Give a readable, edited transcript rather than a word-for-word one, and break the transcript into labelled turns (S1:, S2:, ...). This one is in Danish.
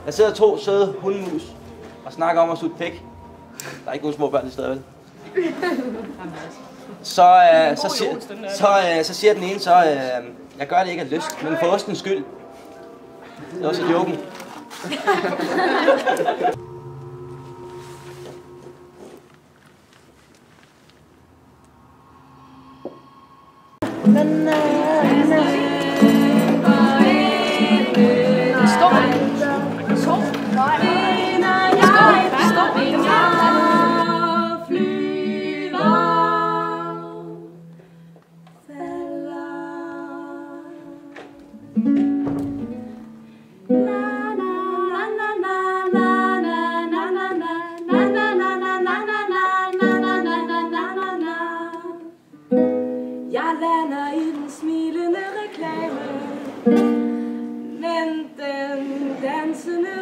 S1: Der sidder to søde hundemus og snakker om at sutte pæk. Der er ikke nogen små børn i stedet, vel? Så siger den ene jeg gør det ikke af lyst, men for ostens skyld. Det er også joken.
S2: Jeg lander i den smilende reklame, men den dansende